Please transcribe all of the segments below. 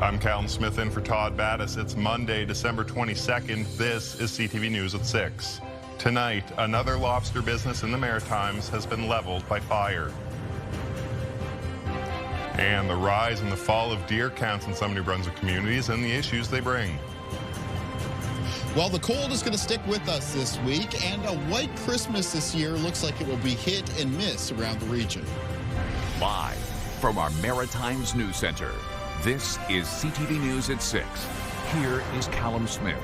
I'm Callum Smith in for Todd Battis. It's Monday, December 22nd. This is CTV News at 6. Tonight, another lobster business in the Maritimes has been leveled by fire. And the rise and the fall of deer counts in some New Brunswick communities and the issues they bring. Well, the cold is going to stick with us this week, and a white Christmas this year looks like it will be hit and miss around the region. Live from our Maritimes News Center, this is CTV News at 6. Here is Callum Smith.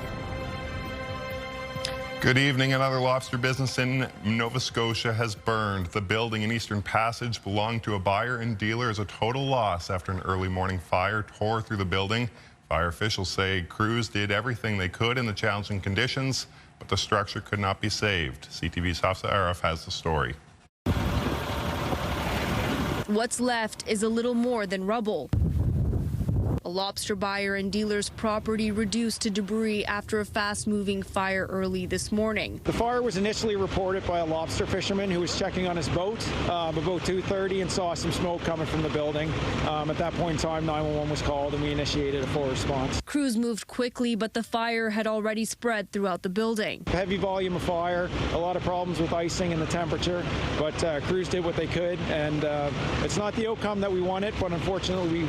Good evening. Another lobster business in Nova Scotia has burned. The building in Eastern Passage belonged to a buyer and dealer as a total loss after an early morning fire tore through the building. Fire officials say crews did everything they could in the challenging conditions, but the structure could not be saved. CTV's Hafsa Arif has the story. What's left is a little more than rubble. A lobster buyer and dealer's property reduced to debris after a fast-moving fire early this morning. The fire was initially reported by a lobster fisherman who was checking on his boat about 2:30 and saw some smoke coming from the building. At that point in time, 911 was called and we initiated a full response. Crews moved quickly, but the fire had already spread throughout the building. Heavy volume of fire, a lot of problems with icing and the temperature, but crews did what they could, and it's not the outcome that we wanted, but unfortunately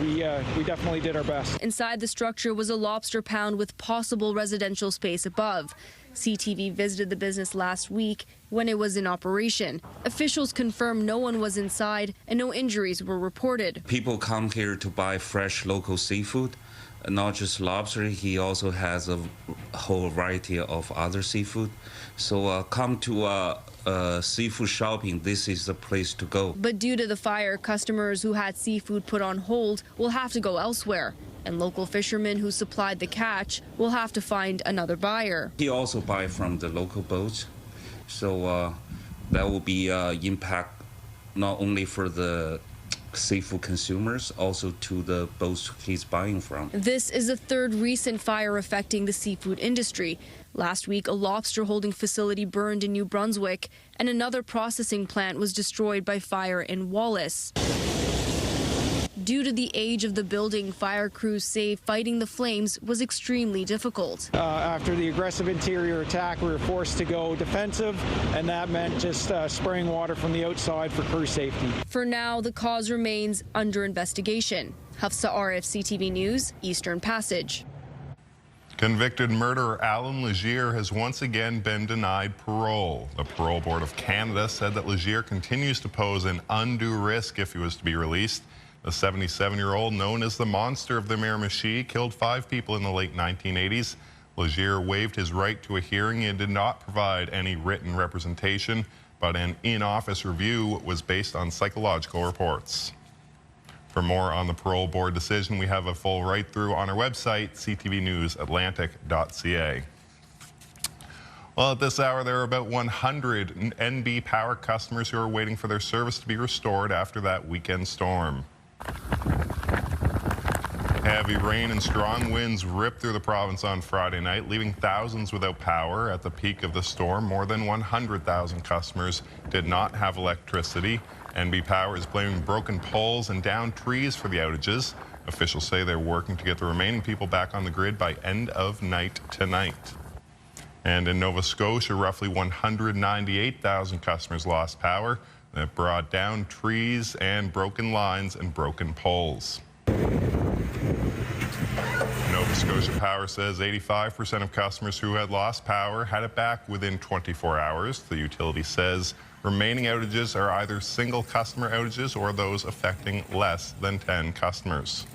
we definitely did our best. Inside the structure was a lobster pound with possible residential space above. CTV visited the business last week when it was in operation. Officials confirmed no one was inside and no injuries were reported. People come here to buy fresh local seafood, not just lobster. He also has a whole variety of other seafood. So come to seafood shopping, this is the place to go. But due to the fire, customers who had seafood put on hold will have to go elsewhere. And local fishermen who supplied the catch will have to find another buyer. He also buy from the local boats, so that will be impact not only for the seafood consumers, also to the boats he's buying from. This is the third recent fire affecting the seafood industry. Last week, a lobster holding facility burned in New Brunswick, and another processing plant was destroyed by fire in Wallace. Due to the age of the building, fire crews say fighting the flames was extremely difficult. After the aggressive interior attack, we were forced to go defensive, and that meant just spraying water from the outside for crew safety. For now, the cause remains under investigation. Hafsa Arif, CTV News, Eastern Passage. Convicted murderer Alan Legier has once again been denied parole. The Parole Board of Canada said that Legier continues to pose an undue risk if he was to be released. The 77-year-old, known as the Monster of the Miramichi, killed 5 people in the late 1980s. Legier waived his right to a hearing and did not provide any written representation, but an in-office review was based on psychological reports. For more on the Parole Board decision, we have a full write-through on our website, ctvnewsatlantic.ca. Well, at this hour, there are about 100 NB Power customers who are waiting for their service to be restored after that weekend storm. Heavy rain and strong winds ripped through the province on Friday night, leaving thousands without power. At the peak of the storm, more than 100,000 customers did not have electricity. NB Power is blaming broken poles and downed trees for the outages. Officials say they're working to get the remaining people back on the grid by end of night tonight. And in Nova Scotia, roughly 198,000 customers lost power. That brought down trees and broken lines and broken poles. Nova Scotia Power says 85% of customers who had lost power had it back within 24 hours. The utility says remaining outages are either single customer outages or those affecting less than 10 customers.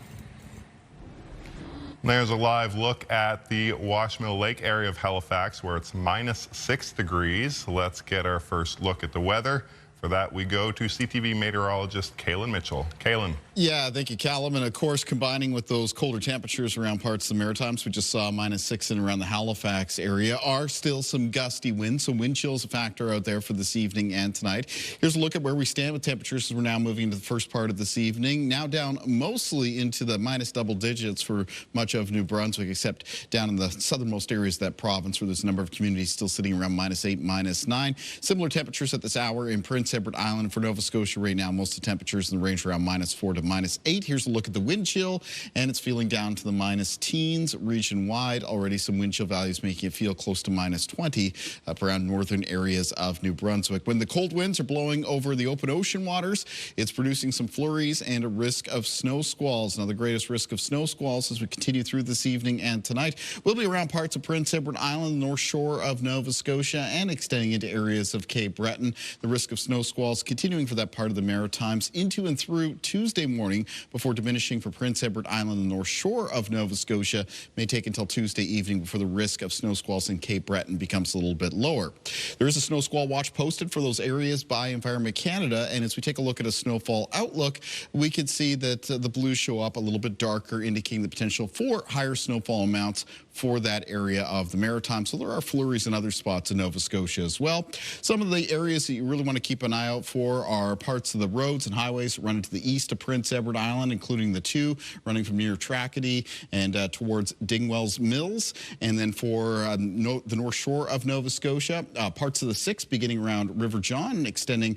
There's a live look at the Washmill Lake area of Halifax where it's -6 degrees. Let's get our first look at the weather. For that, we go to CTV meteorologist Kaylin Mitchell. Kaylin. Yeah, thank you, Callum. And of course, combining with those colder temperatures around parts of the Maritimes, we just saw -6 in around the Halifax area, are still some gusty winds. So wind chill's a factor out there for this evening and tonight. Here's a look at where we stand with temperatures as we're now moving into the first part of this evening. Now down mostly into the minus double digits for much of New Brunswick, except down in the southernmost areas of that province where there's a number of communities still sitting around -8, -9. Similar temperatures at this hour in Prince Edward Island. For Nova Scotia right now, most of the temperatures in the range around -4 to of -8. Here's a look at the wind chill, and it's feeling down to the minus teens region-wide. Already some wind chill values making it feel close to -20 up around northern areas of New Brunswick. When the cold winds are blowing over the open ocean waters, it's producing some flurries and a risk of snow squalls. Now, the greatest risk of snow squalls as we continue through this evening and tonight will be around parts of Prince Edward Island, the north shore of Nova Scotia, and extending into areas of Cape Breton. The risk of snow squalls continuing for that part of the Maritimes into and through Tuesday morning before diminishing for Prince Edward Island, the north shore of Nova Scotia. May take until Tuesday evening before the risk of snow squalls in Cape Breton becomes a little bit lower. There is a snow squall watch posted for those areas by Environment Canada, and as we take a look at a snowfall outlook, we can see that the blues show up a little bit darker, indicating the potential for higher snowfall amounts for that area of the Maritimes. So there are flurries in other spots in Nova Scotia as well. Some of the areas that you really want to keep an eye out for are parts of the roads and highways running to the east of Prince Edward Island, including the 2 running from near Tracadie and towards Dingwell's Mills. And then for the north shore of Nova Scotia, parts of the 6 beginning around River John and extending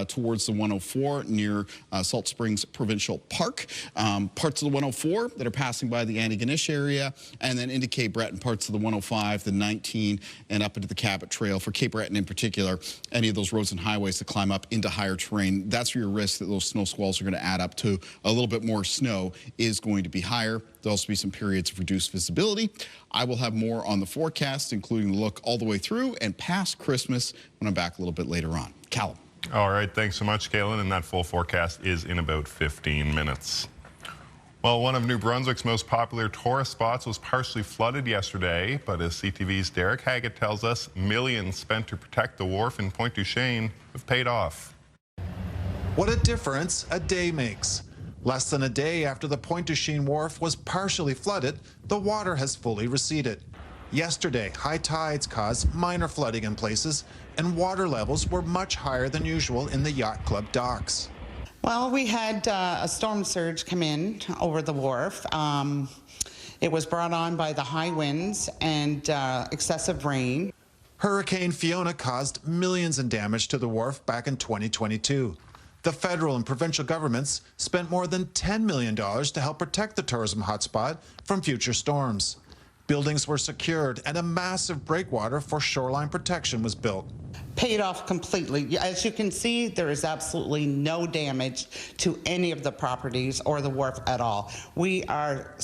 towards the 104 near Salt Springs Provincial Park. Parts of the 104 that are passing by the Antigonish area, and then into Cape Breton, parts of the 105, the 19, and up into the Cabot Trail. For Cape Breton in particular, any of those roads and highways that climb up into higher terrain, that's where your risk that those snow squalls are going to add up to a little bit more snow is going to be higher. There'll also be some periods of reduced visibility. I will have more on the forecast, including the look all the way through and past Christmas when I'm back a little bit later on. Callum. All right, thanks so much, Kaylin, and that full forecast is in about 15 minutes. Well, one of New Brunswick's most popular tourist spots was partially flooded yesterday, but as CTV's Derek Haggett tells us, millions spent to protect the wharf in Pointe du Chene have paid off. What a difference a day makes. Less than a day after the Pointe du Chene wharf was partially flooded, the water has fully receded. Yesterday, high tides caused minor flooding in places, and water levels were much higher than usual in the yacht club docks. Well, we had a storm surge come in over the wharf. It was brought on by the high winds and excessive rain. Hurricane Fiona caused millions in damage to the wharf back in 2022. The federal and provincial governments spent more than $10 million to help protect the tourism hotspot from future storms. Buildings were secured and a massive breakwater for shoreline protection was built. Paid off completely. As you can see, there is absolutely no damage to any of the properties or the wharf at all. We are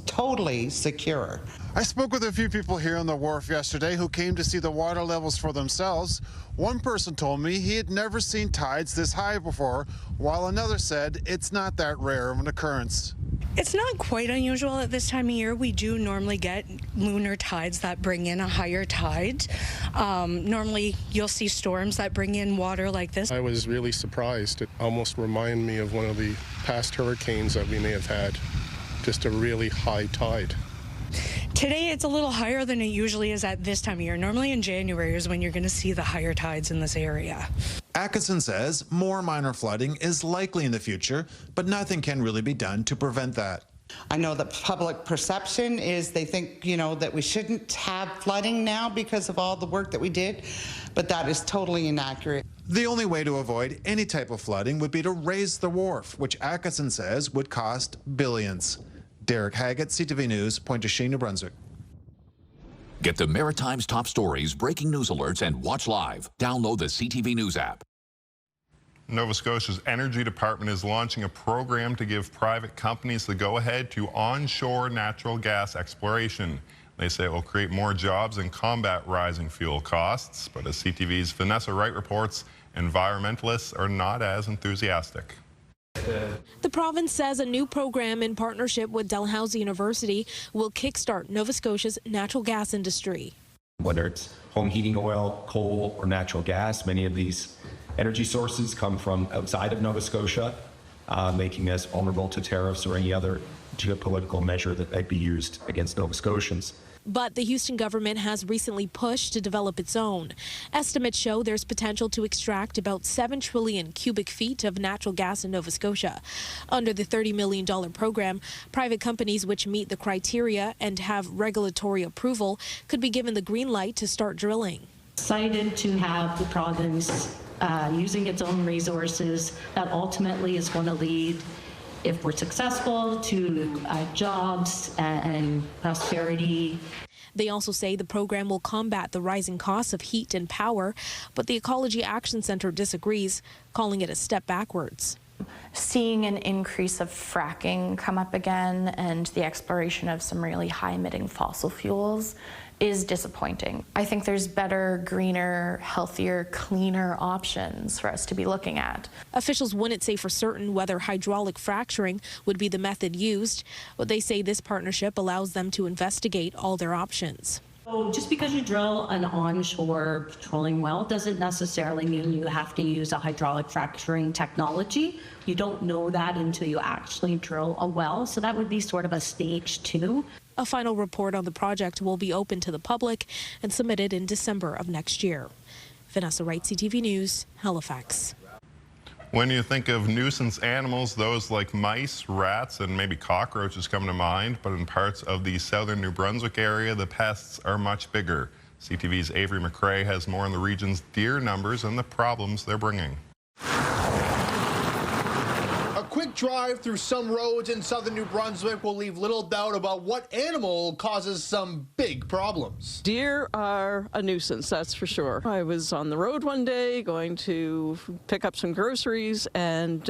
totally secure. I spoke with a few people here on the wharf yesterday who came to see the water levels for themselves. One person told me he had never seen tides this high before, while another said it's not that rare of an occurrence. It's not quite unusual at this time of year. We do normally get lunar tides that bring in a higher tide. Normally you'll see storms that bring in water like this. I was really surprised. It almost reminded me of one of the past hurricanes that we may have had. Just a really high tide. Today it's a little higher than it usually is at this time of year. Normally in January is when you're going to see the higher tides in this area. Atkinson says more minor flooding is likely in the future, but nothing can really be done to prevent that. I know that public perception is they think, that we shouldn't have flooding now because of all the work that we did, but that is totally inaccurate. The only way to avoid any type of flooding would be to raise the wharf, which Atkinson says would cost billions. Derek Haggett, CTV News, Pointe du Chene, New Brunswick. Get the Maritimes top stories, breaking news alerts, and watch live. Download the CTV News app. Nova Scotia's Energy Department is launching a program to give private companies the go-ahead to onshore natural gas exploration. They say it will create more jobs and combat rising fuel costs. But as CTV's Vanessa Wright reports, environmentalists are not as enthusiastic. The province says a new program in partnership with Dalhousie University will kickstart Nova Scotia's natural gas industry. Whether it's home heating oil, coal, or natural gas, many of these energy sources come from outside of Nova Scotia, making us vulnerable to tariffs or any other geopolitical measure that might be used against Nova Scotians. But the Houston government has recently pushed to develop its own. Estimates show there's potential to extract about 7 trillion cubic feet of natural gas in Nova Scotia. Under the $30 million program, private companies which meet the criteria and have regulatory approval could be given the green light to start drilling. Excited to have the province using its own resources, that ultimately is going to lead, if we're successful, to jobs and prosperity. They also say the program will combat the rising costs of heat and power, but the Ecology Action Centre disagrees, calling it a step backwards. Seeing an increase of fracking come up again and the exploration of some really high-emitting fossil fuels is disappointing. I think there's better, greener, healthier, cleaner options for us to be looking at. Officials wouldn't say for certain whether hydraulic fracturing would be the method used, but they say this partnership allows them to investigate all their options. So just because you drill an onshore petroleum well doesn't necessarily mean you have to use a hydraulic fracturing technology. You don't know that until you actually drill a well, so that would be sort of a stage 2. A final report on the project will be open to the public and submitted in December of next year. Vanessa Wright, CTV News, Halifax. When you think of nuisance animals, those like mice, rats, and maybe cockroaches come to mind, but in parts of the southern New Brunswick area, the pests are much bigger. CTV's Avery McRae has more on the region's deer numbers and the problems they're bringing. A quick drive through some roads in southern New Brunswick will leave little doubt about what animal causes some big problems. Deer are a nuisance, that's for sure. I was on the road one day going to pick up some groceries, and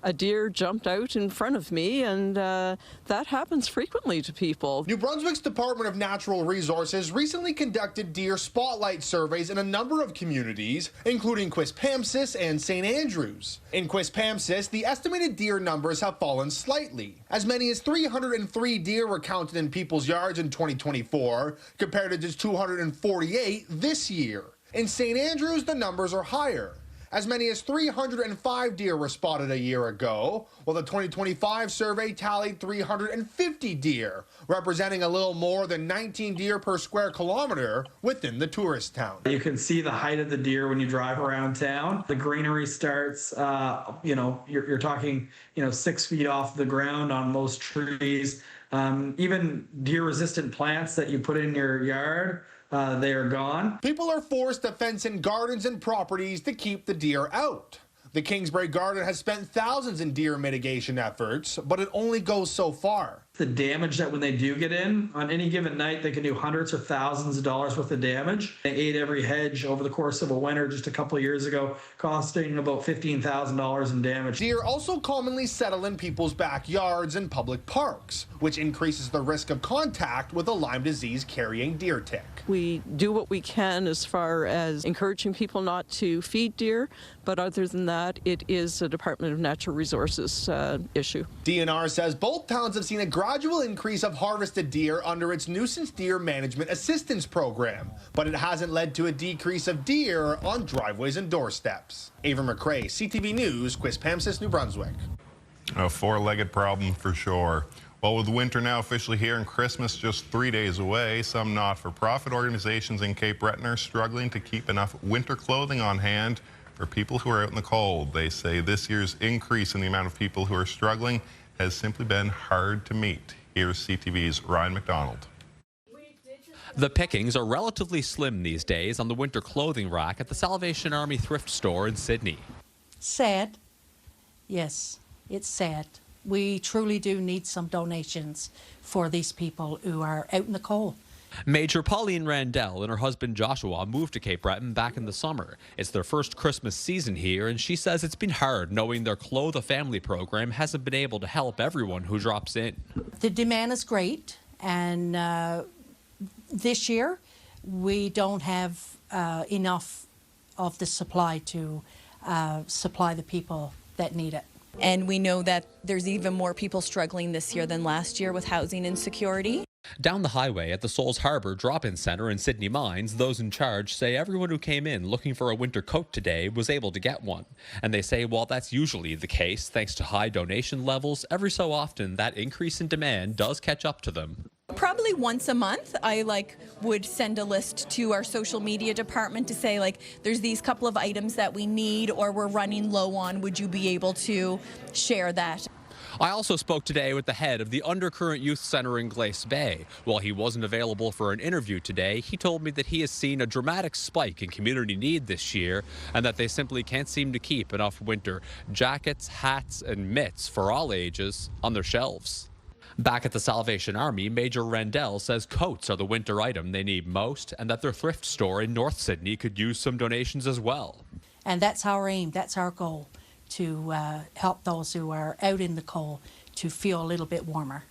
a deer jumped out in front of me, and that happens frequently to people. New Brunswick's Department of Natural Resources recently conducted deer spotlight surveys in a number of communities, including Quispamsis and St. Andrews. In Quispamsis, the estimated deer numbers have fallen slightly. As many as 303 deer were counted in people's yards in 2024, compared to just 248 this year. In St. Andrews, the numbers are higher. As many as 305 deer were spotted a year ago, while the 2025 survey tallied 350 deer, representing a little more than 19 deer per square kilometer within the tourist town. You can see the height of the deer when you drive around town. The greenery starts, you're talking, 6 feet off the ground on most trees. Even deer-resistant plants that you put in your yard, they are gone. People are forced to fence in gardens and properties to keep the deer out. The Kingsbury Garden has spent thousands in deer mitigation efforts, but it only goes so far. The damage that when they do get in, on any given night, they can do hundreds or thousands of dollars worth of damage. They ate every hedge over the course of a winter just a couple of years ago, costing about $15,000 in damage. Deer also commonly settle in people's backyards and public parks, which increases the risk of contact with a Lyme disease-carrying deer tick. We do what we can as far as encouraging people not to feed deer, but other than that, it is a Department of Natural Resources issue. DNR says both towns have seen a gradual increase of harvested deer under its Nuisance Deer Management Assistance Program, but it hasn't led to a decrease of deer on driveways and doorsteps. Avery McRae, CTV News, Quispamsis, New Brunswick. A four-legged problem for sure. Well, with winter now officially here and Christmas just 3 days away, some not-for-profit organizations in Cape Breton are struggling to keep enough winter clothing on hand for people who are out in the cold. They say this year's increase in the amount of people who are struggling has simply been hard to meet. Here's CTV's Ryan McDonald. The pickings are relatively slim these days on the winter clothing rack at the Salvation Army thrift store in Sydney. Sad. Yes, it's sad. We truly do need some donations for these people who are out in the cold. Major Pauline Randell and her husband Joshua moved to Cape Breton back in the summer. It's their first Christmas season here, and she says it's been hard knowing their Clothe a Family program hasn't been able to help everyone who drops in. The demand is great, and this year we don't have enough of the supply to supply the people that need it. And we know that there's even more people struggling this year than last year with housing insecurity. Down the highway at the Souls Harbour drop-in centre in Sydney Mines, those in charge say everyone who came in looking for a winter coat today was able to get one. And they say while that's usually the case, thanks to high donation levels, every so often that increase in demand does catch up to them. Probably once a month, I would send a list to our social media department to say there's these couple of items that we need or we're running low on. Would you be able to share that? I also spoke today with the head of the Undercurrent Youth Center in Glace Bay. While he wasn't available for an interview today, he told me that he has seen a dramatic spike in community need this year and that they simply can't seem to keep enough winter jackets, hats, and mitts for all ages on their shelves. Back at the Salvation Army, Major Rendell says coats are the winter item they need most and that their thrift store in North Sydney could use some donations as well. And that's our aim, that's our goal, to help those who are out in the cold to feel a little bit warmer.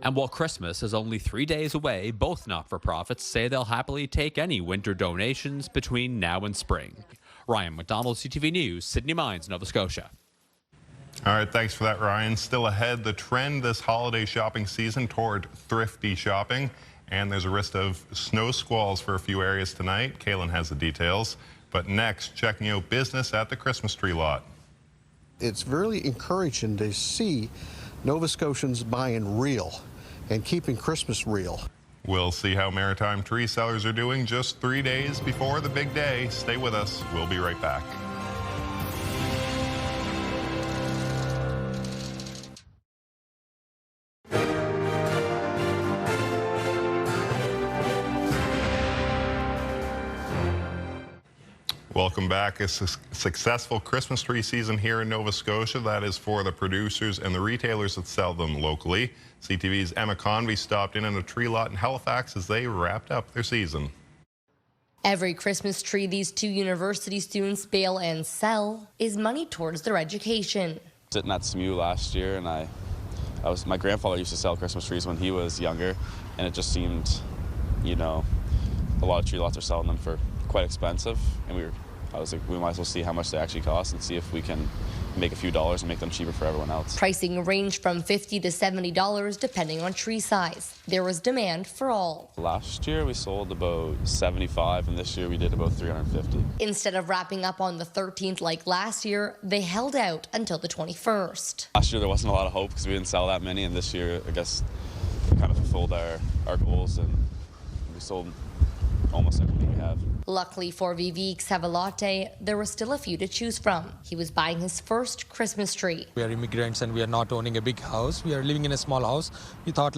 And while Christmas is only 3 days away, both not-for-profits say they'll happily take any winter donations between now and spring. Ryan McDonald, CTV News, Sydney Mines, Nova Scotia. All right, thanks for that, Ryan. Still ahead, the trend this holiday shopping season toward thrifty shopping. And there's a risk of snow squalls for a few areas tonight. Kaylin has the details. But next, checking out business at the Christmas tree lot. It's really encouraging to see Nova Scotians buying real and keeping Christmas real. We'll see how Maritime tree sellers are doing just 3 days before the big day. Stay with us. We'll be right back. Welcome back. A successful Christmas tree season here in Nova Scotia. That is for the producers and the retailers that sell them locally. CTV's Emma Convey stopped in on a tree lot in Halifax as they wrapped up their season. Every Christmas tree these two university students bale and sell is money towards their education. Sitting at SMU last year, and my grandfather used to sell Christmas trees when he was younger, and it just seemed, you know, a lot of tree lots are selling them for quite expensive, and I was like, we might as well see how much they actually cost and see if we can make a few dollars and make them cheaper for everyone else. Pricing ranged from $50 to $70 depending on tree size. There was demand for all. Last year we sold about 75, and this year we did about 350. Instead of wrapping up on the 13th like last year, they held out until the 21st. Last year there wasn't a lot of hope because we didn't sell that many, and this year I guess we kind of fulfilled our goals and we sold almost everything we have. Luckily for Vivek Savalate, there were still a few to choose from. He was buying his first Christmas tree. We are immigrants and we are not owning a big house. We are living in a small house. We thought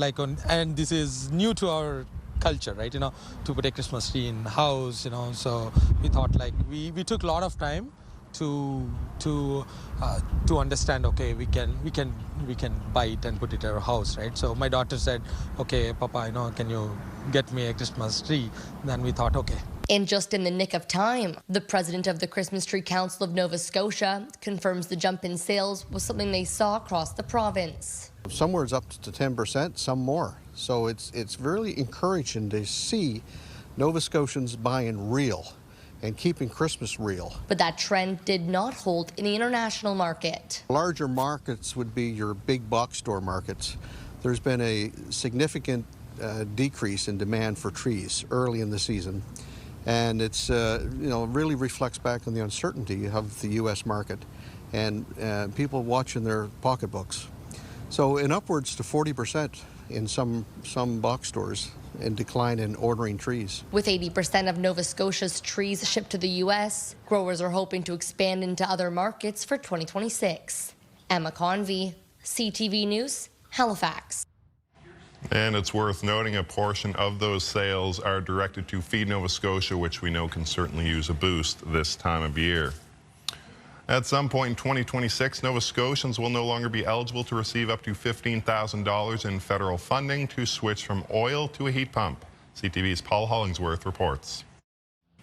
and this is new to our culture, right? You know, to put a Christmas tree in the house, you know, so we thought we took a lot of time to understand, okay, we can buy it and put it in our house, right? So my daughter said, okay, Papa, you know, can you get me a Christmas tree? Then we thought, okay. And just in the nick of time, the president of the Christmas Tree Council of Nova Scotia confirms the jump in sales was something they saw across the province. Somewhere it's up to 10%, some more. So it's really encouraging to see Nova Scotians buying real and keeping Christmas real. But that trend did not hold in the international market. Larger markets would be your big box store markets. There's been a significant decrease in demand for trees early in the season. And it's, really reflects back on the uncertainty of the U.S. market and people watching their pocketbooks. So in upwards to 40% in some box stores and decline in ordering trees. With 80% of Nova Scotia's trees shipped to the U.S., growers are hoping to expand into other markets for 2026. Emma Convey, CTV News, Halifax. And it's worth noting a portion of those sales are directed to Feed Nova Scotia, which we know can certainly use a boost this time of year. At some point in 2026, Nova Scotians will no longer be eligible to receive up to $15,000 in federal funding to switch from oil to a heat pump. CTV's Paul Hollingsworth reports.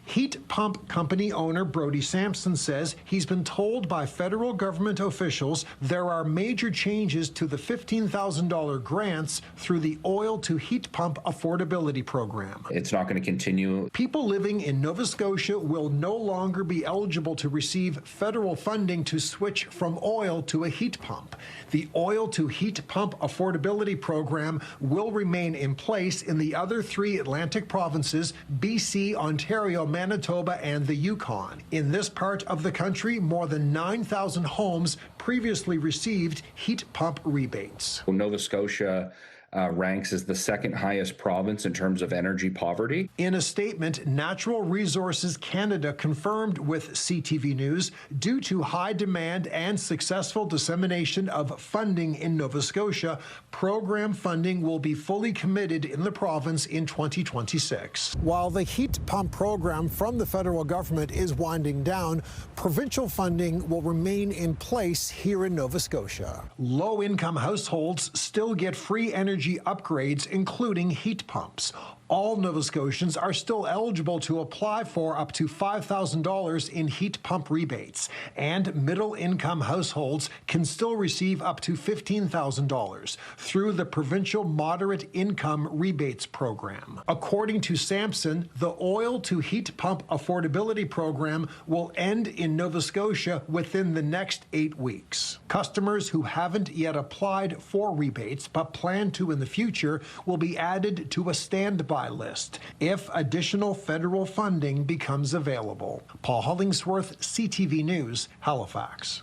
Heat pump company owner Brody Sampson says he's been told by federal government officials there are major changes to the $15,000 grants through the Oil to Heat Pump Affordability Program. It's not going to continue. People living in Nova Scotia will no longer be eligible to receive federal funding to switch from oil to a heat pump. The Oil to Heat Pump Affordability Program will remain in place in the other 3 Atlantic provinces, BC, Ontario, Manitoba, and the Yukon. In this part of the country, more than 9,000 homes previously received heat pump rebates. Nova Scotia ranks as the second highest province in terms of energy poverty. In a statement, Natural Resources Canada confirmed with CTV News, due to high demand and successful dissemination of funding in Nova Scotia, program funding will be fully committed in the province in 2026. While the heat pump program from the federal government is winding down, provincial funding will remain in place here in Nova Scotia. Low-income households still get free energy upgrades, including heat pumps. All Nova Scotians are still eligible to apply for up to $5,000 in heat pump rebates, and middle-income households can still receive up to $15,000 through the Provincial Moderate Income Rebates Program. According to Sampson, the oil to heat pump affordability program will end in Nova Scotia within the next 8 weeks. Customers who haven't yet applied for rebates but plan to in the future will be added to a standby list if additional federal funding becomes available. Paul Hollingsworth, CTV News, Halifax.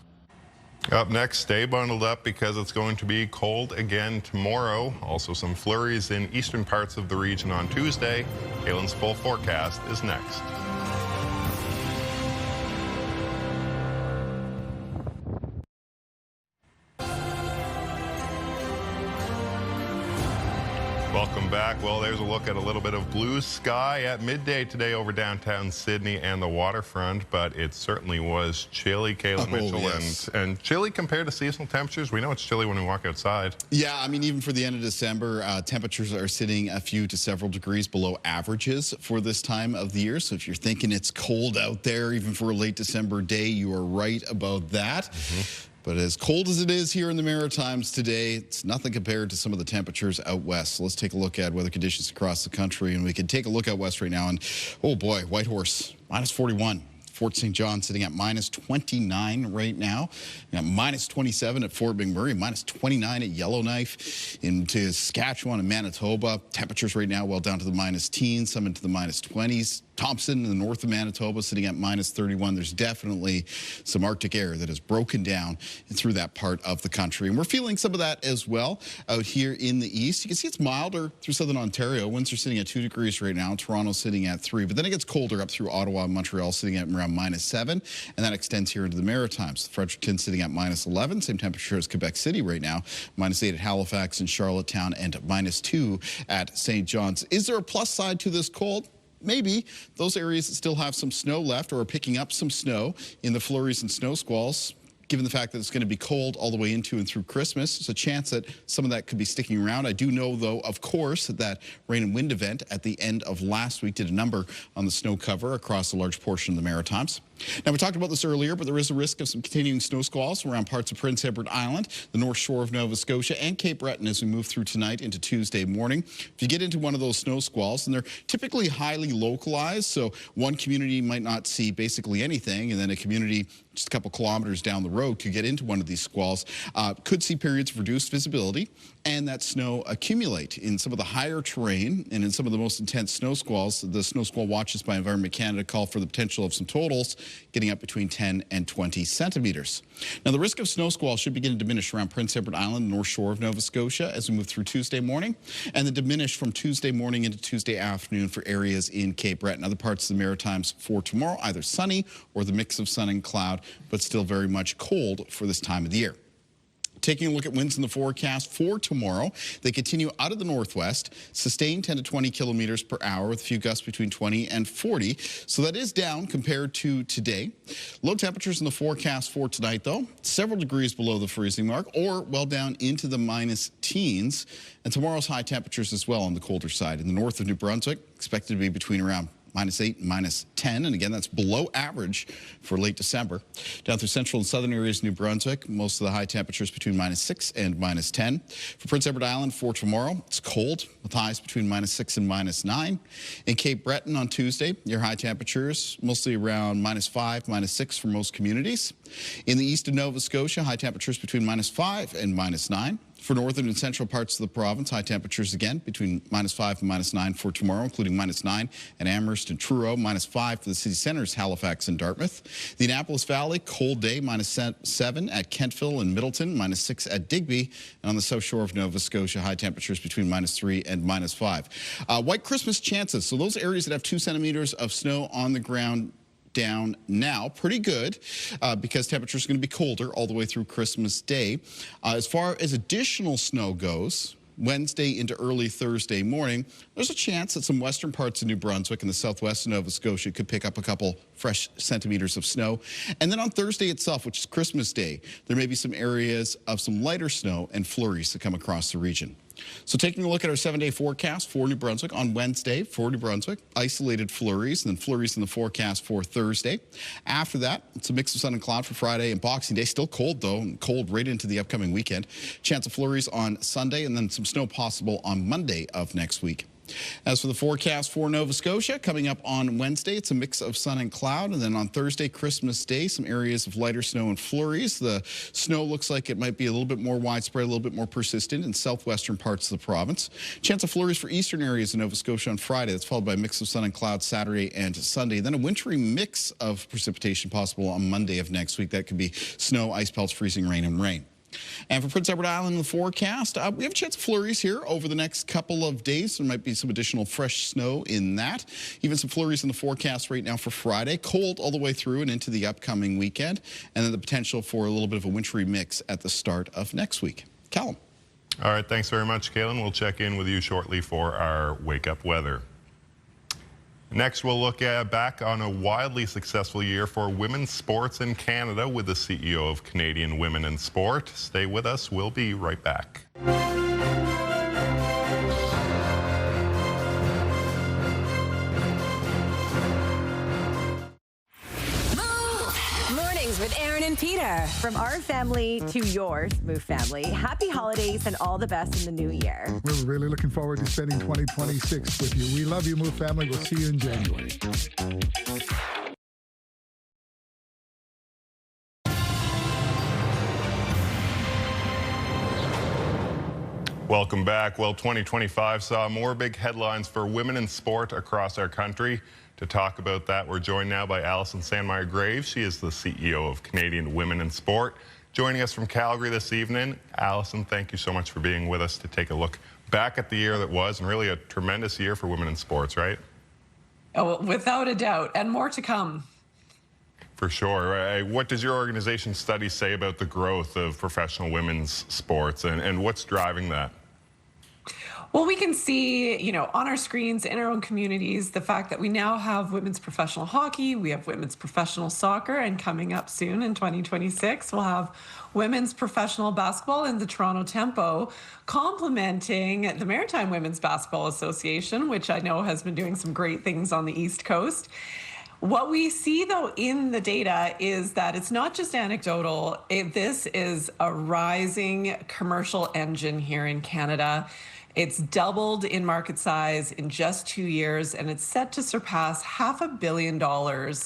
Up next, stay bundled up because it's going to be cold again tomorrow. Also some flurries in eastern parts of the region on Tuesday. Kalen's full forecast is next. Welcome back. Well, there's a look at a little bit of blue sky at midday today over downtown Sydney and the waterfront, but it certainly was chilly, Kalen Mitchell. Yes. And chilly compared to seasonal temperatures. We know it's chilly when we walk outside. Yeah, I mean, even for the end of December, temperatures are sitting a few to several degrees below averages for this time of the year. So if you're thinking it's cold out there, even for a late December day, you are right about that. But as cold as it is here in the Maritimes today, it's nothing compared to some of the temperatures out west. So let's take a look at weather conditions across the country. And we can take a look out west right now. And, oh boy, Whitehorse, minus 41. Fort St. John sitting at minus 29 right now. You got minus 27 at Fort McMurray, minus 29 at Yellowknife. Into Saskatchewan and Manitoba, temperatures right now well down to the minus teens, some into the minus 20s. Thompson in the north of Manitoba sitting at minus 31. There's definitely some Arctic air that has broken down through that part of the country. And we're feeling some of that as well out here in the east. You can see it's milder through southern Ontario. Winds are sitting at 2 degrees right now. Toronto sitting at 3. But then it gets colder up through Ottawa and Montreal sitting at around minus 7. And that extends here into the Maritimes. Fredericton sitting at minus 11. Same temperature as Quebec City right now. Minus 8 at Halifax and Charlottetown and minus 2 at St. John's. Is there a plus side to this cold? Maybe. Those areas that still have some snow left or are picking up some snow in the flurries and snow squalls, given the fact that it's going to be cold all the way into and through Christmas, there's a chance that some of that could be sticking around. I do know, though, of course, that rain and wind event at the end of last week did a number on the snow cover across a large portion of the Maritimes. Now, we talked about this earlier, but there is a risk of some continuing snow squalls around parts of Prince Edward Island, the North Shore of Nova Scotia, and Cape Breton as we move through tonight into Tuesday morning. If you get into one of those snow squalls, and they're typically highly localized, so one community might not see basically anything, and then a community just a couple kilometers down the road could get into one of these squalls, could see periods of reduced visibility, and that snow accumulate in some of the higher terrain and in some of the most intense snow squalls. The snow squall watches by Environment Canada call for the potential of some totals getting up between 10 and 20 centimeters. Now, the risk of snow squall should begin to diminish around Prince Edward Island, North Shore of Nova Scotia as we move through Tuesday morning, and then diminish from Tuesday morning into Tuesday afternoon for areas in Cape Breton. Other parts of the Maritimes for tomorrow, either sunny or the mix of sun and cloud, but still very much cold for this time of the year. Taking a look at winds in the forecast for tomorrow, they continue out of the northwest, sustained 10 to 20 kilometers per hour with a few gusts between 20 and 40. So that is down compared to today. Low temperatures in the forecast for tonight, though, several degrees below the freezing mark or well down into the minus teens. And tomorrow's high temperatures as well on the colder side. In the north of New Brunswick, expected to be between around minus 8 and minus 10, and again, that's below average for late December. Down through central and southern areas of New Brunswick, most of the high temperatures between minus 6 and minus 10. For Prince Edward Island for tomorrow, it's cold with highs between minus 6 and minus 9. In Cape Breton on Tuesday, your high temperatures mostly around minus 5, minus 6 for most communities. In the east of Nova Scotia, high temperatures between minus 5 and minus 9. For northern and central parts of the province, high temperatures again between -5 and -9 for tomorrow, including -9 at Amherst and Truro, -5 for the city centers, Halifax and Dartmouth. The Annapolis Valley, cold day, -7 at Kentville and Middleton, -6 at Digby. And on the south shore of Nova Scotia, high temperatures between -3 and -5. White Christmas chances. So those areas that have 2 centimeters of snow on the ground down now, pretty good, because temperatures are going to be colder all the way through Christmas Day. As far as additional snow goes, Wednesday into early Thursday morning, there's a chance that some western parts of New Brunswick and the southwest of Nova Scotia could pick up a couple fresh centimeters of snow. And then on Thursday itself, which is Christmas Day, there may be some areas of some lighter snow and flurries that come across the region. So taking a look at our 7-day forecast for New Brunswick on Wednesday for New Brunswick, isolated flurries and then flurries in the forecast for Thursday. After that, it's a mix of sun and cloud for Friday and Boxing Day. Still cold though, and cold right into the upcoming weekend. Chance of flurries on Sunday and then some snow possible on Monday of next week. As for the forecast for Nova Scotia, coming up on Wednesday, it's a mix of sun and cloud. And then on Thursday, Christmas Day, some areas of lighter snow and flurries. The snow looks like it might be a little bit more widespread, a little bit more persistent in southwestern parts of the province. Chance of flurries for eastern areas of Nova Scotia on Friday. That's followed by a mix of sun and cloud Saturday and Sunday. Then a wintry mix of precipitation possible on Monday of next week. That could be snow, ice pelts, freezing rain, and rain. And for Prince Edward Island in the forecast, we have a chance of flurries here over the next couple of days. There might be some additional fresh snow in that. Even some flurries in the forecast right now for Friday. Cold all the way through and into the upcoming weekend. And then the potential for a little bit of a wintry mix at the start of next week. Callum. All right, thanks very much, Kaylin. We'll check in with you shortly for our Wake Up Weather. Next, we'll look back on a wildly successful year for women's sports in Canada with the CEO of Canadian Women in Sport. Stay with us. We'll be right back. With Aaron and Peter. From our family to yours, Move family, happy holidays and all the best in the new year. We're really looking forward to spending 2026 with you. We love you, Move family. We'll see you in January. Welcome back. Well, 2025 saw more big headlines for women in sport across our country. To talk about that, we're joined now by Alison Sandmeyer-Graves. She is the CEO of Canadian Women in Sport. Joining us from Calgary this evening. Alison, thank you so much for being with us to take a look back at the year that was, and really a tremendous year for women in sports, right? Oh, without a doubt, and more to come. For sure. What does your organization study say about the growth of professional women's sports, and what's driving that? Well, we can see, on our screens in our own communities, the fact that we now have women's professional hockey, we have women's professional soccer, and coming up soon in 2026, we'll have women's professional basketball in the Toronto Tempo, complementing the Maritime Women's Basketball Association, which I know has been doing some great things on the East Coast. What we see, though, in the data is that it's not just anecdotal. This is a rising commercial engine here in Canada. It's doubled in market size in just 2 years, and it's set to surpass $500 million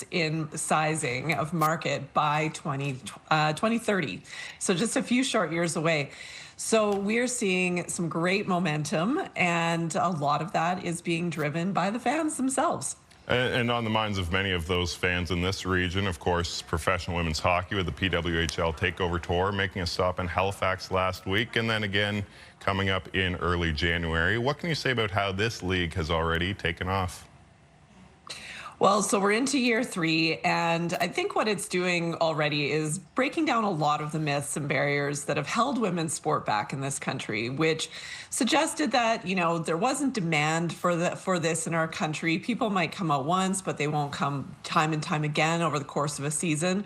in sizing of market by 2030. So just a few short years away. So we're seeing some great momentum, and a lot of that is being driven by the fans themselves. And on the minds of many of those fans in this region, of course, professional women's hockey with the PWHL Takeover Tour making a stop in Halifax last week, and then again coming up in early January. What can you say about how this league has already taken off? Well, so we're into year 3, and I think what it's doing already is breaking down a lot of the myths and barriers that have held women's sport back in this country, which suggested that, there wasn't demand for this in our country. People might come out once, but they won't come time and time again over the course of a season.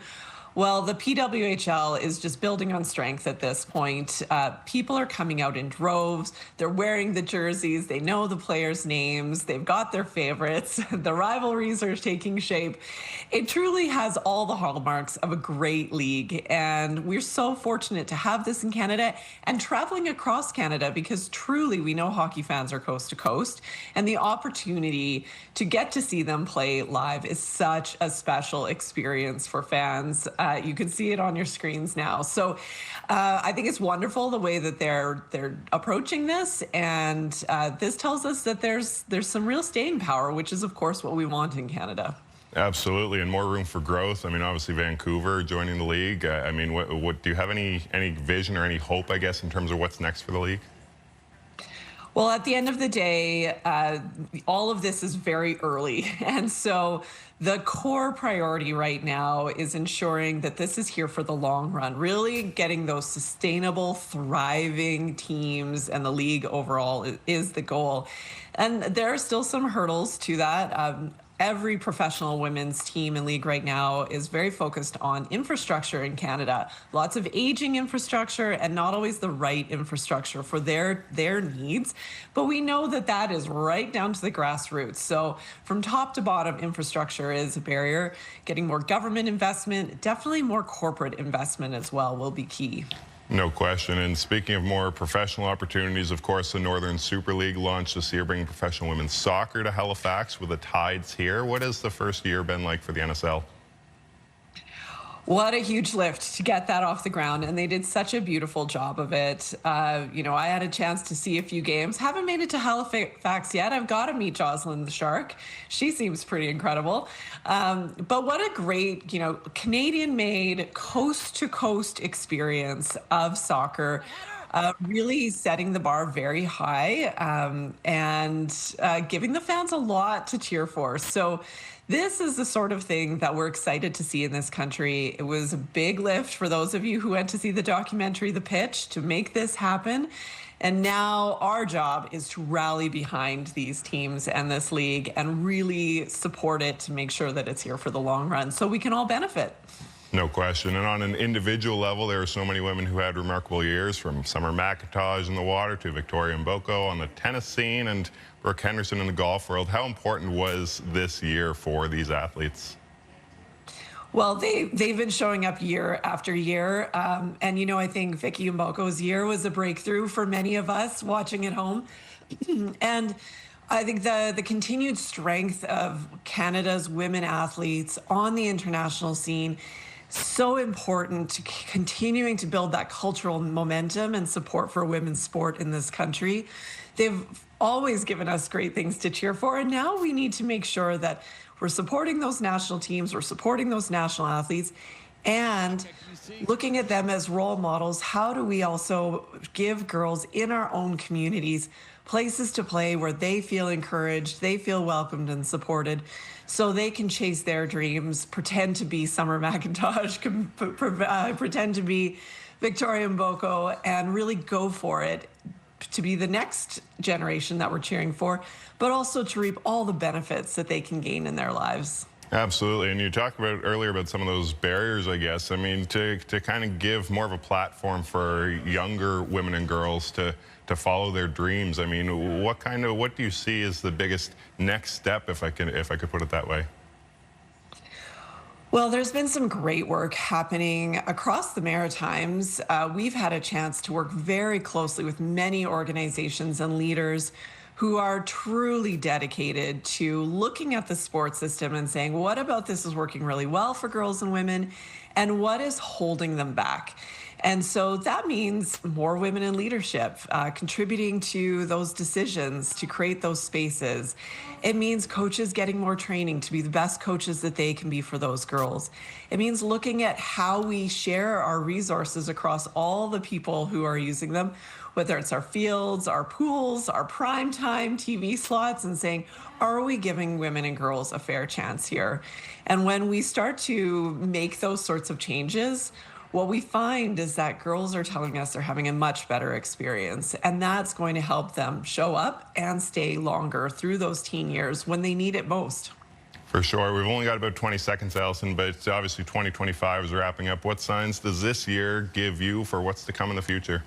Well, the PWHL is just building on strength at this point. People are coming out in droves. They're wearing the jerseys. They know the players' names. They've got their favorites. The rivalries are taking shape. It truly has all the hallmarks of a great league. And we're so fortunate to have this in Canada and traveling across Canada, because truly we know hockey fans are coast to coast. And the opportunity to get to see them play live is such a special experience for fans. You can see it on your screens now. So I think it's wonderful the way that they're approaching this, and this tells us that there's some real staying power, which is of course what we want in Canada. Absolutely, and more room for growth. I mean, obviously Vancouver joining the league. I mean, what do you have any vision or any hope, I guess, in terms of what's next for the league? Well, at the end of the day, all of this is very early. And so the core priority right now is ensuring that this is here for the long run, really getting those sustainable, thriving teams, and the league overall is the goal. And there are still some hurdles to that. Every professional women's team and league right now is very focused on infrastructure in Canada. Lots of aging infrastructure and not always the right infrastructure for their needs. But we know that that is right down to the grassroots. So from top to bottom, infrastructure is a barrier. Getting more government investment, definitely more corporate investment as well will be key. No question. And speaking of more professional opportunities, of course, the Northern Super League launched this year, bringing professional women's soccer to Halifax with the Tides here. What has the first year been like for the NSL? What a huge lift to get that off the ground, and they did such a beautiful job of it. You know, I had a chance to see a few games. Haven't made it to Halifax yet. I've got to meet Jocelyn the Shark. She seems pretty incredible. But what a great, you know, Canadian-made, coast-to-coast experience of soccer. Really setting the bar very high and giving the fans a lot to cheer for. So this is the sort of thing that we're excited to see in this country. It was a big lift for those of you who went to see the documentary, The Pitch, to make this happen. And now our job is to rally behind these teams and this league and really support it to make sure that it's here for the long run so we can all benefit. No question. And on an individual level, there are so many women who had remarkable years, from Summer McIntosh in the water to Victoria Mboko on the tennis scene and Brooke Henderson in the golf world. How important was this year for these athletes? Well, they've been showing up year after year. And, you know, I think Vicky Mboko's year was a breakthrough for many of us watching at home. And I think the continued strength of Canada's women athletes on the international scene, so important to continuing to build that cultural momentum and support for women's sport in this country. They've always given us great things to cheer for, and now we need to make sure that we're supporting those national teams, we're supporting those national athletes, and looking at them as role models. How do we also give girls in our own communities places to play where they feel encouraged, they feel welcomed and supported, so they can chase their dreams, pretend to be Summer McIntosh, pretend to be Victoria Mboko, and really go for it to be the next generation that we're cheering for, but also to reap all the benefits that they can gain in their lives. Absolutely. And you talked about earlier about some of those barriers, I guess. I mean, to kind of give more of a platform for younger women and girls to follow their dreams. I mean, what do you see as the biggest next step, if I could put it that way? Well, there's been some great work happening across the Maritimes. We've had a chance to work very closely with many organizations and leaders who are truly dedicated to looking at the sports system and saying, what about this is working really well for girls and women, and what is holding them back? And so that means more women in leadership, contributing to those decisions, to create those spaces. It means coaches getting more training to be the best coaches that they can be for those girls. It means looking at how we share our resources across all the people who are using them, whether it's our fields, our pools, our primetime TV slots, and saying, are we giving women and girls a fair chance here? And when we start to make those sorts of changes, what we find is that girls are telling us they're having a much better experience, and that's going to help them show up and stay longer through those teen years when they need it most. For sure. We've only got about 20 seconds, Alison, but obviously 2025 is wrapping up. What signs does this year give you for what's to come in the future?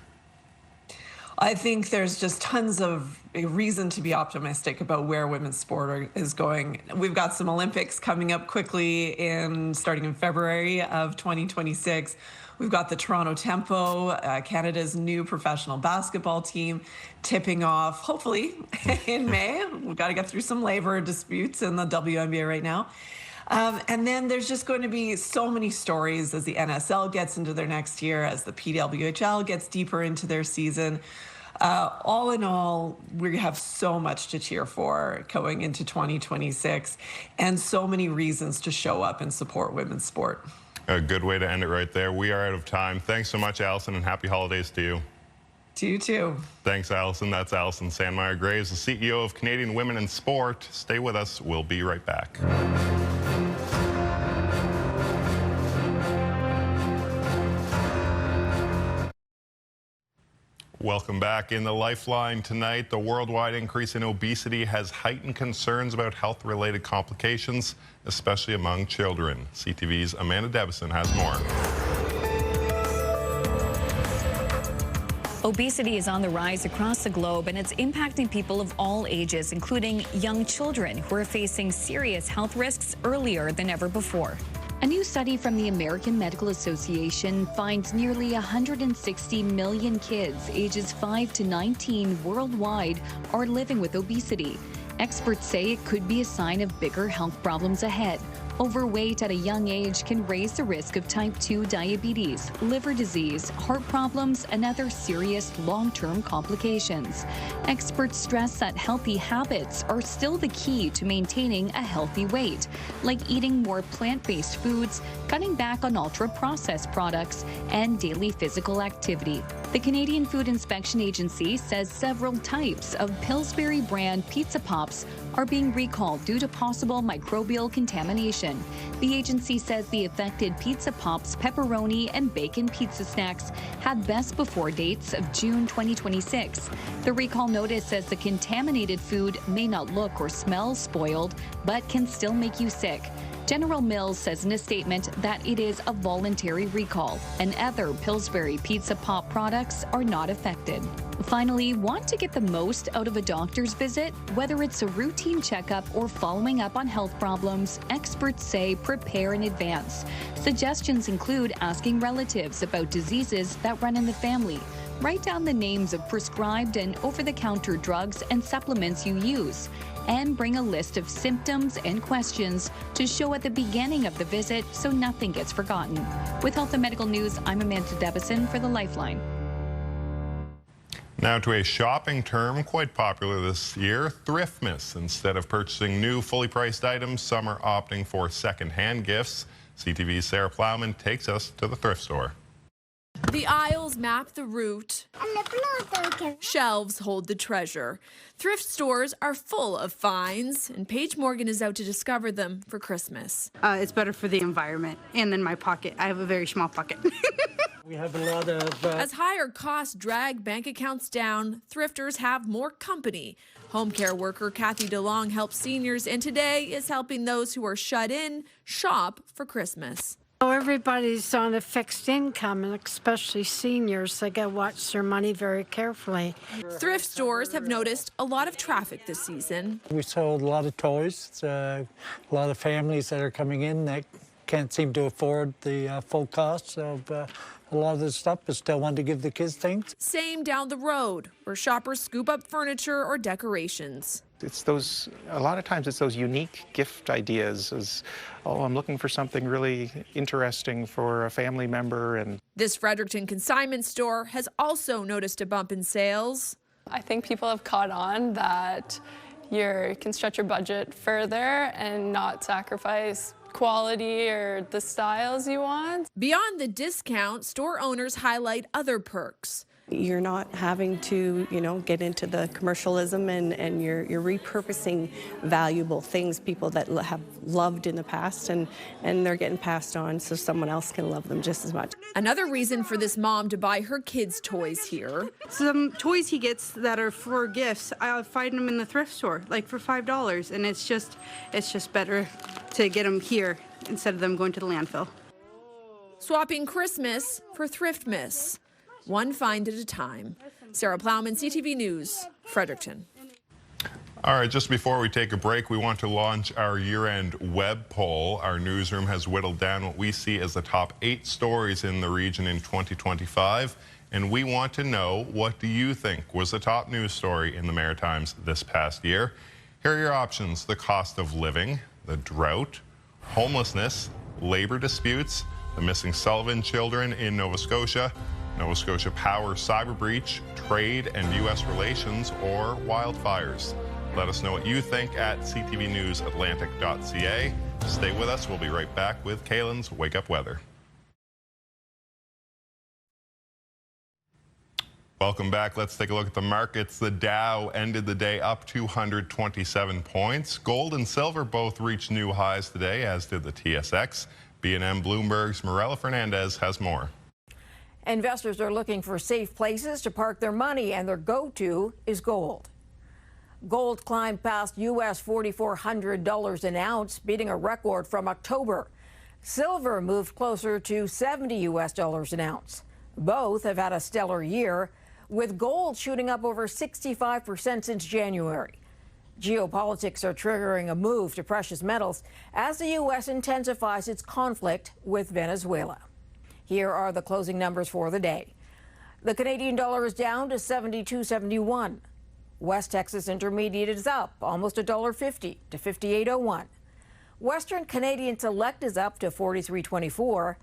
I think there's just tons of reason to be optimistic about where women's sport is going. We've got some Olympics coming up quickly starting in February of 2026. We've got the Toronto Tempo, Canada's new professional basketball team, tipping off, hopefully, in May. We've got to get through some labor disputes in the WNBA right now. And then there's just going to be so many stories as the NSL gets into their next year, as the PWHL gets deeper into their season. All in all, we have so much to cheer for going into 2026 and so many reasons to show up and support women's sport. A good way to end it right there. We are out of time. Thanks so much, Allison, and happy holidays to you. To you too. Thanks, Allison. That's Allison Sandmeyer-Graves, the CEO of Canadian Women in Sport. Stay with us. We'll be right back. Welcome back. In the Lifeline tonight, the worldwide increase in obesity has heightened concerns about health-related complications, especially among children. CTV's Amanda Debison has more. Obesity is on the rise across the globe, and it's impacting people of all ages, including young children who are facing serious health risks earlier than ever before. A new study from the American Medical Association finds nearly 160 million kids ages 5 to 19 worldwide are living with obesity. Experts say it could be a sign of bigger health problems ahead. Overweight at a young age can raise the risk of type 2 diabetes, liver disease, heart problems, and other serious long-term complications. Experts stress that healthy habits are still the key to maintaining a healthy weight, like eating more plant-based foods, cutting back on ultra-processed products, and daily physical activity. The Canadian Food Inspection Agency says several types of Pillsbury brand pizza pops are being recalled due to possible microbial contamination. The agency says the affected pizza pops, pepperoni, and bacon pizza snacks had best before dates of June 2026. The recall notice says the contaminated food may not look or smell spoiled, but can still make you sick. General Mills says in a statement that it is a voluntary recall, and other Pillsbury Pizza Pop products are not affected. Finally, want to get the most out of a doctor's visit? Whether it's a routine checkup or following up on health problems, experts say prepare in advance. Suggestions include asking relatives about diseases that run in the family. Write down the names of prescribed and over-the-counter drugs and supplements you use. And bring a list of symptoms and questions to show at the beginning of the visit so nothing gets forgotten. With Health and Medical News, I'm Amanda Debison for the Lifeline. Now to a shopping term quite popular this year, Thriftmas. Instead of purchasing new, fully priced items, some are opting for second-hand gifts. CTV's Sarah Plowman takes us to the thrift store. The aisles map the route. Shelves hold the treasure. Thrift stores are full of finds, and Paige Morgan is out to discover them for Christmas. It's better for the environment and in my pocket. I have a very small pocket. We have a lot of... As higher costs drag bank accounts down, thrifters have more company. Home care worker Kathy DeLong helps seniors, and today is helping those who are shut in shop for Christmas. Everybody's on a fixed income, and especially seniors. They got to watch their money very carefully. Thrift stores have noticed a lot of traffic this season. We sold a lot of toys. A lot of families that are coming in that can't seem to afford the full cost of a lot of the stuff, but still want to give the kids things. Same down the road, where shoppers scoop up furniture or decorations. It's those, a lot of times it's those unique gift ideas as, oh, I'm looking for something really interesting for a family member. And this Fredericton consignment store has also noticed a bump in sales. I think people have caught on that you can stretch your budget further and not sacrifice quality or the styles you want. Beyond the discount, store owners highlight other perks. You're not having to, get into the commercialism and you're repurposing valuable things, people that have loved in the past, and they're getting passed on so someone else can love them just as much. Another reason for this mom to buy her kids' toys here. Some toys he gets that are for gifts, I'll find them in the thrift store, like for $5, and it's just better to get them here instead of them going to the landfill. Swapping Christmas for Thriftmas. One find at a time. Sarah Plowman, CTV News, Fredericton. All right, just before we take a break, we want to launch our year-end web poll. Our newsroom has whittled down what we see as the top 8 stories in the region in 2025, and we want to know, what do you think was the top news story in the Maritimes this past year? Here are your options: the cost of living, the drought, homelessness, labor disputes, the missing Sullivan children in Nova Scotia Power cyber breach, trade and U.S. relations, or wildfires. Let us know what you think at ctvnewsatlantic.ca. Stay with us. We'll be right back with Kaylin's Wake Up Weather. Welcome back. Let's take a look at the markets. The Dow ended the day up 227 points. Gold and silver both reached new highs today, as did the TSX. B&M Bloomberg's Morella Fernandez has more. Investors are looking for safe places to park their money, and their go-to is gold. Gold climbed past U.S. $4,400 an ounce, beating a record from October. Silver moved closer to $70 U.S. an ounce. Both have had a stellar year, with gold shooting up over 65% since January. Geopolitics are triggering a move to precious metals as the U.S. intensifies its conflict with Venezuela. Here are the closing numbers for the day. The Canadian dollar is down to 72.71. West Texas Intermediate is up almost $1.50 to 58.01. Western Canadian Select is up to 43.24.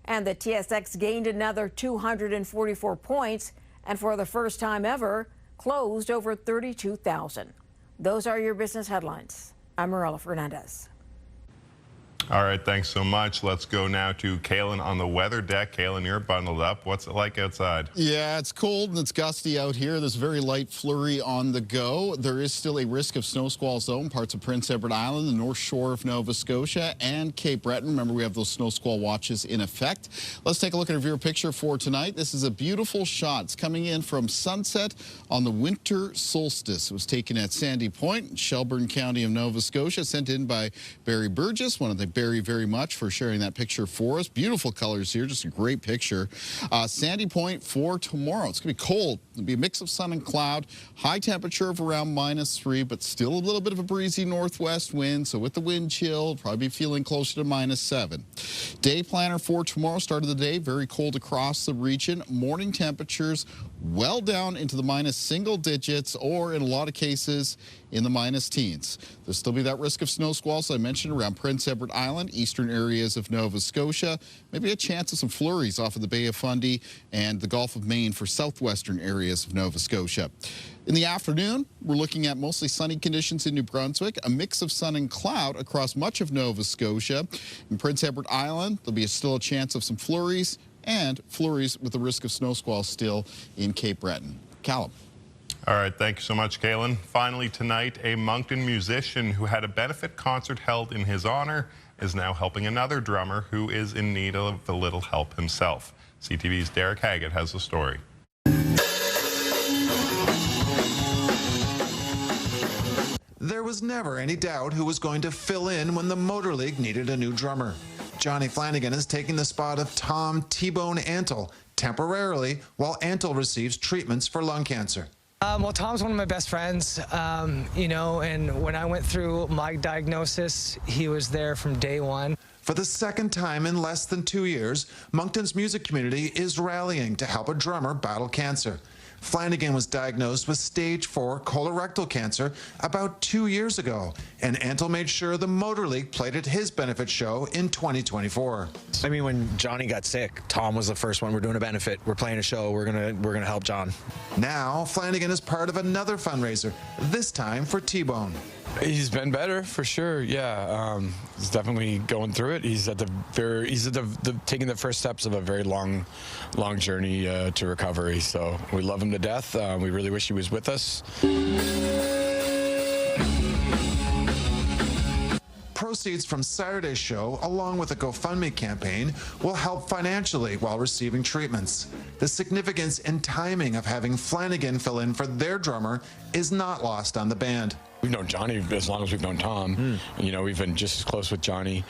And the TSX gained another 244 points, and for the first time ever, closed over 32,000. Those are your business headlines. I'm Morella Fernandez. All right, thanks so much. Let's go now to Kaylin on the weather deck. Kaylin, you're bundled up. What's it like outside? Yeah, it's cold and it's gusty out here. There's very light flurry on the go. There is still a risk of snow squalls, though, in parts of Prince Edward Island, the North Shore of Nova Scotia, and Cape Breton. Remember, we have those snow squall watches in effect. Let's take a look at our viewer picture for tonight. This is a beautiful shot. It's coming in from sunset on the winter solstice. It was taken at Sandy Point, Shelburne County of Nova Scotia, sent in by Barry Burgess, one of the Barry very much for sharing that picture for us. Beautiful colors here, just a great picture. Sandy Point for tomorrow. It's going to be cold. It'll be a mix of sun and cloud. High temperature of around -3, but still a little bit of a breezy northwest wind. So with the wind chill, probably feeling closer to -7. Day planner for tomorrow, start of the day, very cold across the region. Morning temperatures well down into the minus single digits, or in a lot of cases in the minus teens. There'll still be that risk of snow squalls I mentioned around Prince Edward Island, eastern areas of Nova Scotia. Maybe a chance of some flurries off of the Bay of Fundy and the Gulf of Maine for southwestern areas of Nova Scotia. In the afternoon, we're looking at mostly sunny conditions in New Brunswick, a mix of sun and cloud across much of Nova Scotia. In Prince Edward Island, there'll be still a chance of some flurries, and flurries with the risk of snow squalls still in Cape Breton. Callum. All right, thank you so much, Kaylin. Finally tonight, a Moncton musician who had a benefit concert held in his honor is now helping another drummer who is in need of a little help himself. CTV's Derek Haggett has the story. There was never any doubt who was going to fill in when the Motor League needed a new drummer. Johnny Flanagan is taking the spot of Tom T-Bone Antle temporarily while Antle receives treatments for lung cancer. Well, Tom's one of my best friends, you know, and when I went through my diagnosis, he was there from day one. For the second time in less than 2 years, Moncton's music community is rallying to help a drummer battle cancer. Flanagan was diagnosed with stage 4 colorectal cancer about 2 years ago, and Antle made sure the Motor League played at his benefit show in 2024. I mean, when Johnny got sick, Tom was the first one. We're doing a benefit. We're playing a show. We're gonna help John. Now, Flanagan is part of another fundraiser, this time for T-Bone. He's been better for sure. Yeah, he's definitely going through it. He's taking the first steps of a very long journey to recovery. So we love him to death. We really wish he was with us. Proceeds from Saturday's show, along with a GoFundMe campaign, will help financially while receiving treatments. The significance and timing of having Flanagan fill in for their drummer is not lost on the band. We've known Johnny as long as we've known Tom. You know, we've been just as close with Johnny.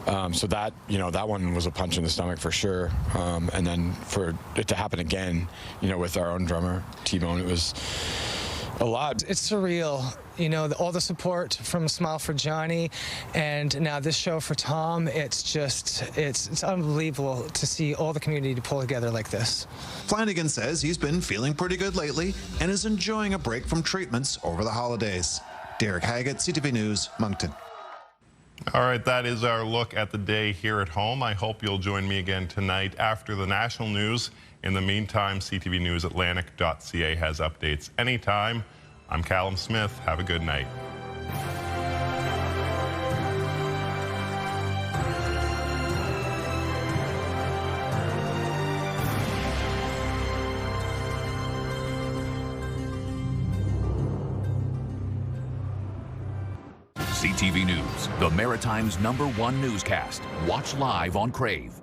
So that, you know, that one was a punch in the stomach for sure. And then for it to happen again, you know, with our own drummer, T-Bone, it was a lot. It's surreal, you know, all the support from Smile for Johnny, and now this show for Tom. It's just, it's unbelievable to see all the community to pull together like this. Flanagan says he's been feeling pretty good lately and is enjoying a break from treatments over the holidays. Derek Haggett, CTV News, Moncton. All right, that is our look at the day here at home. I hope you'll join me again tonight after the national news. In the meantime, CTVNewsAtlantic.ca has updates anytime. I'm Callum Smith. Have a good night. CTV News, the Maritimes' #1 newscast. Watch live on Crave.